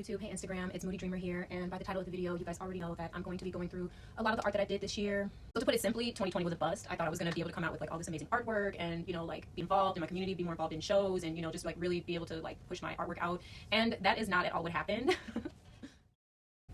YouTube, hey Instagram, it's Moody Dreamer here, and by the title of the video, you guys already know that I'm going to be going through a lot of the art that I did this year. So to put it simply, 2020 was a bust. I thought I was going to be able to come out with like all this amazing artwork and, you know, like be involved in my community, be more involved in shows, and, you know, just like really be able to like push my artwork out. And that is not at all what happened.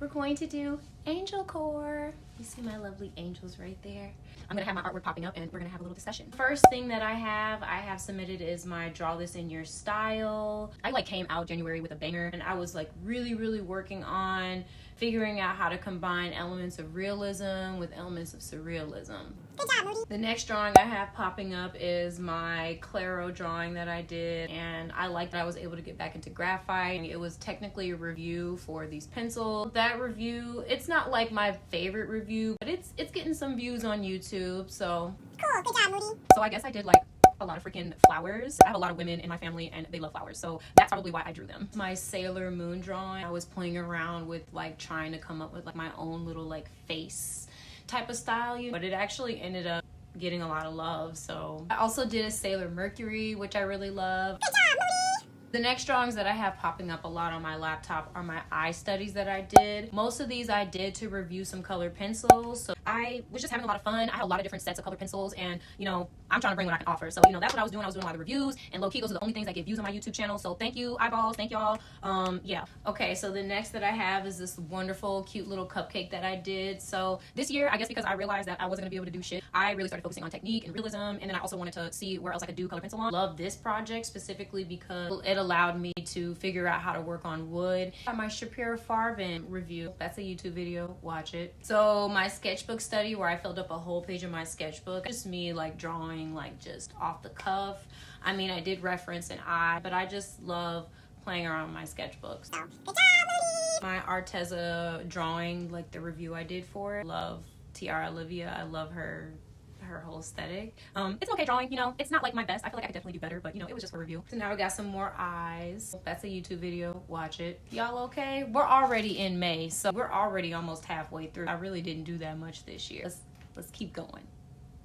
We're going to do angel core. You see my lovely angels right there. I'm gonna have my artwork popping up and we're gonna have a little discussion. First thing that I have submitted is my draw this in your style. I like came out January with a banger, and I was like really working on figuring out how to combine elements of realism with elements of surrealism. Good job, Moody. The next drawing I have popping up is my Claro drawing that I did, and I like that I was able to get back into graphite. It was technically a review for these pencils. That review, it's not like my favorite review, but it's getting some views on YouTube, so. Cool, good job, Moody. So I guess I did like a lot of freaking flowers. I have a lot of women in my family and they love flowers, so that's probably why I drew them. My Sailor Moon drawing, I was playing around with like trying to come up with like my own little like face type of style, but it actually ended up getting a lot of love. So I also did a Sailor Mercury, which I really love. Good job, Moody. The next drawings that I have popping up a lot on my laptop are my eye studies that I did. Most of these I did to review some colored pencils. So I was just having a lot of fun. I had a lot of different sets of colored pencils, and you know, I'm trying to bring what I can offer. So, you know, that's what I was doing. I was doing a lot of reviews, and low-key, those are the only things that get views on my YouTube channel. So thank you, eyeballs. Thank y'all. Yeah. Okay, so the next that I have is this wonderful, cute little cupcake that I did. So this year, I guess because I realized that I wasn't gonna be able to do shit, I really started focusing on technique and realism, and then I also wanted to see where else I could do color pencil on. Love this project specifically because it allowed me to figure out how to work on wood. My ⁵natürᵉᵃᵗ review, that's a YouTube video, watch it. So my sketchbook study, where I filled up a whole page of my sketchbook, just me like drawing like just off the cuff. I mean, I did reference an eye, but I just love playing around with my sketchbooks. Good job, Moody. My Arteza drawing, like the review I did for it, love Tiara Olivia. I love her whole aesthetic. It's okay drawing, you know, it's not like my best. I feel like I could definitely do better, but you know, it was just for review. So now we got some more eyes. That's a YouTube video, watch it. Y'all okay? We're already in May, so we're already almost halfway through. I really didn't do that much this year. Let's keep going.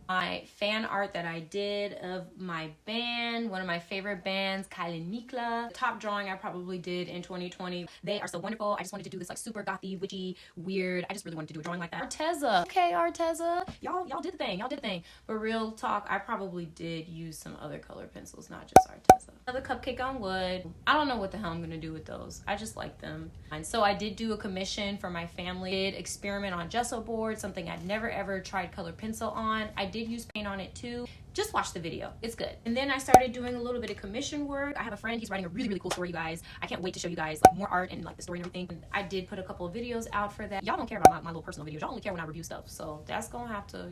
My fan art that I did of my band, one of my favorite bands, ⁵ Top drawing I probably did in 2020. They are so wonderful. I just wanted to do this like super gothy, witchy, weird. I just really wanted to do a drawing like that. Arteza. Okay, Arteza. Y'all did the thing. Y'all did the thing. But real talk, I probably did use some other colored pencils, not just Arteza. Another cupcake on wood. I don't know what the hell I'm gonna do with those. I just like them. And so I did do a commission for my family. I did experiment on gesso board, something I'd never ever tried colored pencil on. I did use paint on it too. Just watch the video, it's good. And then I started doing a little bit of commission work. I have a friend, he's writing a really cool story, you guys. I can't wait to show you guys like more art and like the story and everything. And I did put a couple of videos out for that. Y'all don't care about my little personal videos. Y'all only care when I review stuff. So that's y'all gonna have to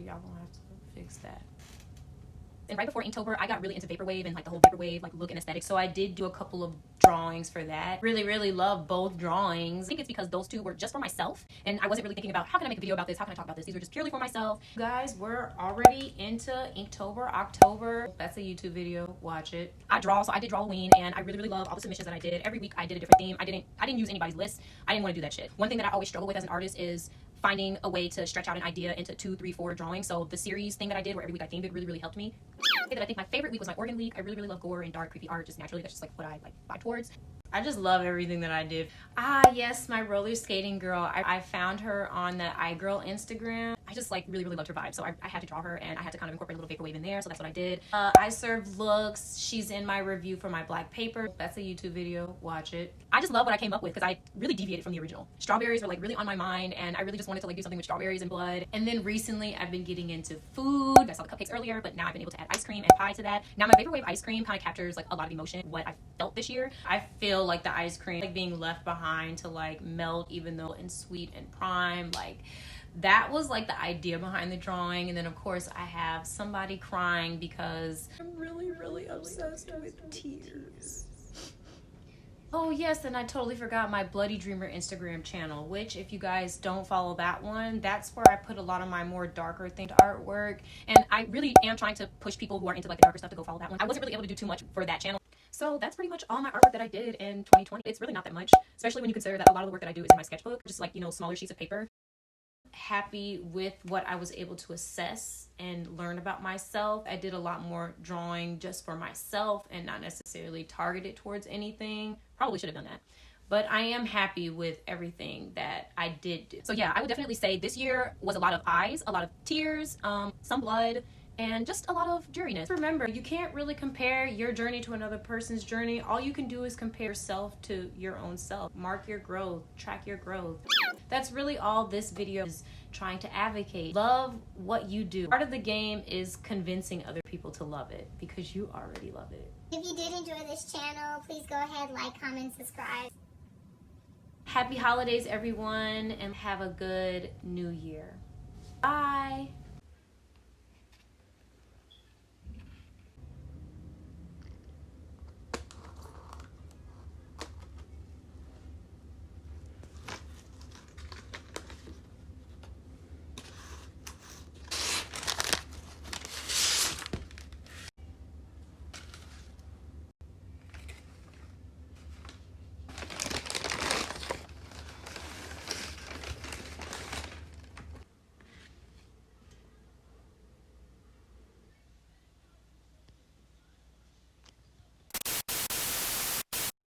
fix that. And right before Inktober, I got really into vaporwave and like the whole vaporwave like look and aesthetic. So I did do a couple of drawings for that. Really love both drawings. I think it's because those two were just for myself, and I wasn't really thinking about how can I make a video about this, how can I talk about this. These were just purely for myself. Guys, we're already into Inktober, October. That's a YouTube video, watch it. I draw, so I did Drawoween, and I really love all the submissions that I did. Every week I did a different theme. I didn't use anybody's list. I didn't want to do that shit. One thing that I always struggle with as an artist is finding a way to stretch out an idea into 2, 3, 4 drawings. So the series thing that I did where every week I themed it really helped me. I think my favorite week was my Oregon week. I really love gore and dark, creepy art just naturally. That's just like what I like vibe towards. I just love everything that I did. Ah, yes, my roller skating girl. I found her on the iGirl Instagram. I just like really loved her vibe. So I had to draw her, and I had to kind of incorporate a little vaporwave in there. So that's what I did. I served looks. She's in my review for my black paper. That's a YouTube video, watch it. I just love what I came up with because I really deviated from the original. Strawberries were like really on my mind, and I really just wanted to like do something with strawberries and blood. And then recently I've been getting into food. I saw the cupcakes earlier, but now I've been able to add ice cream and pie to that. Now my vaporwave ice cream kind of captures like a lot of emotion, what I felt this year. I feel like the ice cream like being left behind to like melt, even though in sweet and prime, like that was like the idea behind the drawing. And then of course I have somebody crying because I'm really obsessed with tears. Oh yes, and I totally forgot my Bloody Dreamer Instagram channel, which if you guys don't follow that one, that's where I put a lot of my more darker themed artwork. And I really am trying to push people who are into like the darker stuff to go follow that one. I wasn't really able to do too much for that channel. So that's pretty much all my artwork that I did in 2020. It's really not that much, especially when you consider that a lot of the work that I do is in my sketchbook, just like, you know, smaller sheets of paper. Happy with what I was able to assess and learn about myself. I did a lot more drawing just for myself and not necessarily targeted towards anything. Probably should have done that. But I am happy with everything that I did do. So yeah, I would definitely say this year was a lot of eyes, a lot of tears, some blood, and just a lot of dreariness. Remember, you can't really compare your journey to another person's journey. All you can do is compare yourself to your own self. Mark your growth, track your growth. That's really all this video is trying to advocate. Love what you do. Part of the game is convincing other people to love it, because you already love it. If you did enjoy this channel, please go ahead, like, comment, subscribe. Happy holidays, everyone, and have a good new year. Bye.